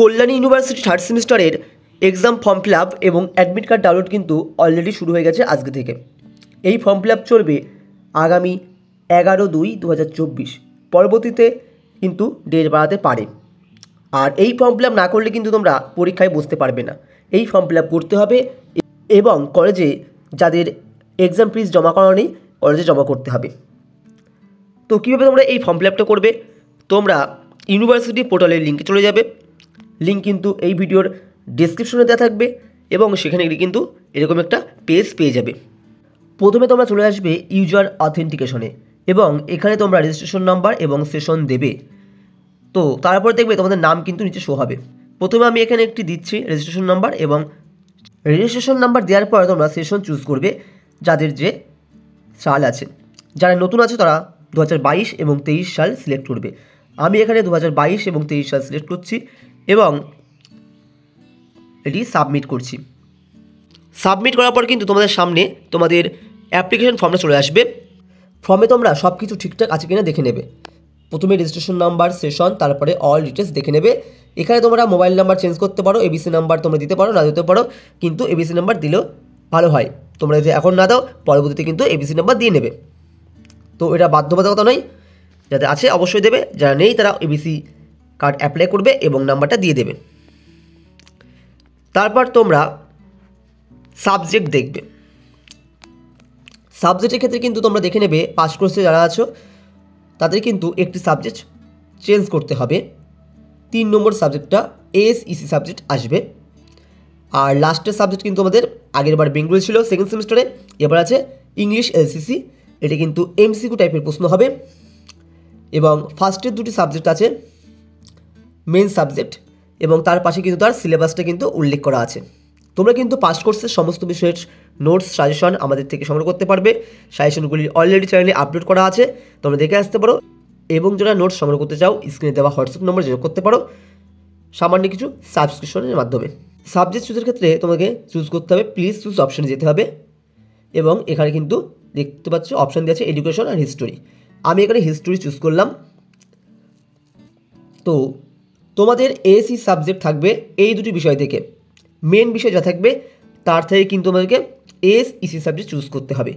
Kalyani university third সেমিস্টারের exam form fill up এবং admit card download কিন্তু অলরেডি শুরু হয়ে গেছে আজকে থেকে। এই ফর্ম ফিল আপ চলবে আগামী 11/2/2024। পরবর্তীতে কিন্তু ডেট বাড়াতে পারে। আর এই ফর্ম ফিল আপ না করলে কিন্তু তোমরা পরীক্ষায় বসতে পারবে না। এই ফর্ম ফিল আপ করতে হবে এবং কলেজে যাদের এক্সাম ফিস জমা করা নেই কলেজে জমা করতে হবে। তো কীভাবে তোমরা এই ফর্ম ফিল আপটা করবে? তোমরা ইউনিভার্সিটি পোর্টালের লিঙ্কে চলে যাবে। লিঙ্ক কিন্তু এই ভিডিওর ডেসক্রিপশনে দেওয়া থাকবে এবং সেখানে গিয়ে কিন্তু এরকম একটা পেজ পেয়ে যাবে। প্রথমে তোমরা চলে আসবে ইউজার অথেন্টিকেশনে এবং এখানে তোমরা রেজিস্ট্রেশন নাম্বার এবং সেশন দেবে। তো তারপরে দেখবে তোমাদের নাম কিন্তু নিচে শো হবে। প্রথমে আমি এখানে একটি দিচ্ছি রেজিস্ট্রেশন নাম্বার, এবং রেজিস্ট্রেশন নাম্বার দেওয়ার পরে তোমরা সেশন চুজ করবে যাদের যে সাল আছে। যারা নতুন আছে তারা 2022 এবং 23 সাল সিলেক্ট করবে। আমি এখানে 2022 এবং 23 সাল সিলেক্ট করছি এবং এটি সাবমিট করছি। সাবমিট করার পর কিন্তু তোমাদের সামনে তোমাদের অ্যাপ্লিকেশন ফর্মটা চলে আসবে। ফর্মে তোমরা সব কিছু ঠিকঠাক আছে কিনা দেখে নেবে। প্রথমে রেজিস্ট্রেশন নাম্বার, সেশন, তারপরে অল ডিটেলস দেখে নেবে। এখানে তোমরা মোবাইল নাম্বার চেঞ্জ করতে পারো, এবিসি নাম্বার তোমরা দিতে পারো, না দিতে পারো, কিন্তু এবিসি নাম্বার দিলেও ভালো হয়। তোমরা যদি এখন না দাও পরবর্তীতে কিন্তু এবিসি নাম্বার দিয়ে নেবে। তো এটা বাধ্যবাধকতা নয়, যাদের আছে অবশ্যই দেবে, যারা নেই তারা এবিসি কার্ড অ্যাপ্লাই করবে এবং নাম্বারটা দিয়ে দেবে। তারপর তোমরা সাবজেক্ট দেখবে। সাবজেক্টের ক্ষেত্রে কিন্তু তোমরা দেখে নেবে পাস কোর্সে যারা আছো তাদের কিন্তু একটি সাবজেক্ট চেঞ্জ করতে হবে। 3 নম্বর সাবজেক্টটা এসইসি সাবজেক্ট আসবে। আর লাস্টের সাবজেক্ট কিন্তু আমাদের আগের বার বেঙ্গলি ছিল সেকেন্ড সেমিস্টারে, এবার আছে ইংলিশ এলসিসি। এটা কিন্তু এমসিকিউ টাইপের প্রশ্ন হবে। এবং ফার্স্টের 2টি সাবজেক্ট আছে মেন সাবজেক্ট, এবং তার পাশে কিন্তু তার সিলেবাসটা কিন্তু উল্লেখ করা আছে। তোমরা কিন্তু পাস কোর্সের সমস্ত বিষয়ের নোটস সাজেশন আমাদের থেকে সংগ্রহ করতে পারবে। সাজেশনগুলি অলরেডি চ্যানেলে আপলোড করা আছে, তোমরা দেখে আসতে পারো। এবং যারা নোটস সংগ্রহ করতে চাও স্ক্রিনে দেওয়া হোয়াটসঅ্যাপ নম্বর যোগ করতে পারো সামান্য কিছু সাবস্ক্রিপশনের মাধ্যমে। সাবজেক্ট চুজের ক্ষেত্রে তোমাকে চুজ করতে হবে, প্লিজ চুজ অপশানে যেতে হবে। এবং এখানে কিন্তু দেখতে পাচ্ছ অপশান দিয়ে আছে এডুকেশন আর হিস্টোরি। আমি এখানে হিস্টোরি চুজ করলাম। তো তোমাদের এসি সাবজেক্ট থাকবে এই 2টি বিষয় থেকে। মেন বিষয় যা থাকবে তার থেকে কিন্তু তোমাদেরকে এসইসি সাবজেক্ট চুজ করতে হবে।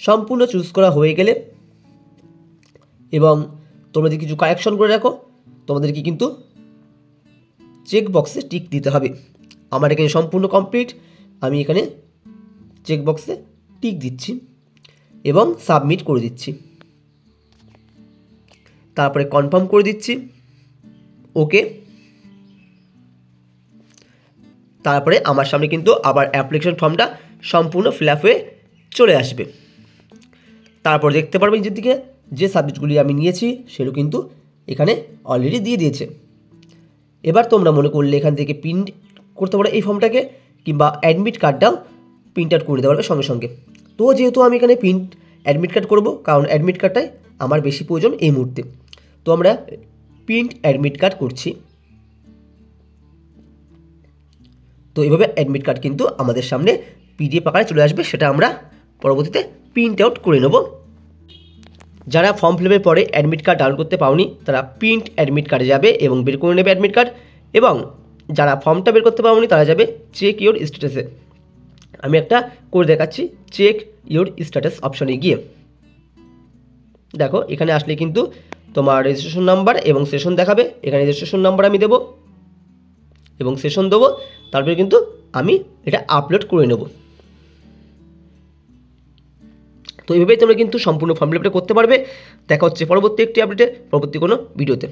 সম্পূর্ণ চুজ করা হয়ে গেলে এবং তোমরা যদি কিছু কারেকশন করে রাখো তোমাদেরকে কিন্তু চেক বক্সে টিক দিতে হবে। আমার এখানে সম্পূর্ণ কমপ্লিট, আমি এখানে চেক বক্সে টিক দিচ্ছি এবং সাবমিট করে দিচ্ছি। তারপরে কনফার্ম করে দিচ্ছি, ওকে। তারপরে আমার সামনে কিন্তু আবার অ্যাপ্লিকেশন ফর্মটা সম্পূর্ণ ফিল আপ হয়ে চলে আসবে। তারপর দেখতে পারবে নিজের দিকে যে সাবজেক্টগুলি আমি নিয়েছি সেগুলো কিন্তু এখানে অলরেডি দিয়ে দিয়েছে। এবার তোমরা মনে করলে এখান থেকে প্রিন্ট করতে পারো এই ফর্মটাকে, কিংবা অ্যাডমিট কার্ডটাও প্রিন্ট আউট করে দিতে পারবে সঙ্গে সঙ্গে। তো যেহেতু আমি এখানে প্রিন্ট অ্যাডমিট কার্ড করব, কারণ অ্যাডমিট কার্ডটাই আমার বেশি প্রয়োজন এই মুহূর্তে, তো আমরা প্রিন্ট অ্যাডমিট কার্ড করছি। তো এইভাবে অ্যাডমিট কার্ড কিন্তু আমাদের সামনে পিডিএফ আকারে চলে আসবে, সেটা আমরা পরবর্তীতে প্রিন্ট আউট করে নেব। যারা ফর্ম ফিল আপের পরে অ্যাডমিট কার্ড ডাউনলোড করতে পাওনি তারা প্রিন্ট অ্যাডমিট কার্ডে যাবে এবং বের করে নেবে অ্যাডমিট কার্ড। এবং যারা ফর্মটা বের করতে পাওনি তারা যাবে চেক ইওর স্ট্যাটাসে। আমি একটা করে দেখাচ্ছি, চেক ইওর স্ট্যাটাস অপশনে গিয়ে দেখো এখানে আসলে কিন্তু তোমার রেজিস্ট্রেশন নাম্বার এবং সেশন দেখাবে। এখানে রেজিস্ট্রেশন নাম্বার আমি দেবো এবং সেশন দেবো, তারপরে কিন্তু আমি এটা আপলোড করে নেব। তো এইভাবেই তোমরা কিন্তু সম্পূর্ণ ফর্ম ফিল আপটা করতে পারবে। দেখা হচ্ছে পরবর্তী একটি আপডেটে, পরবর্তী কোনো ভিডিওতে।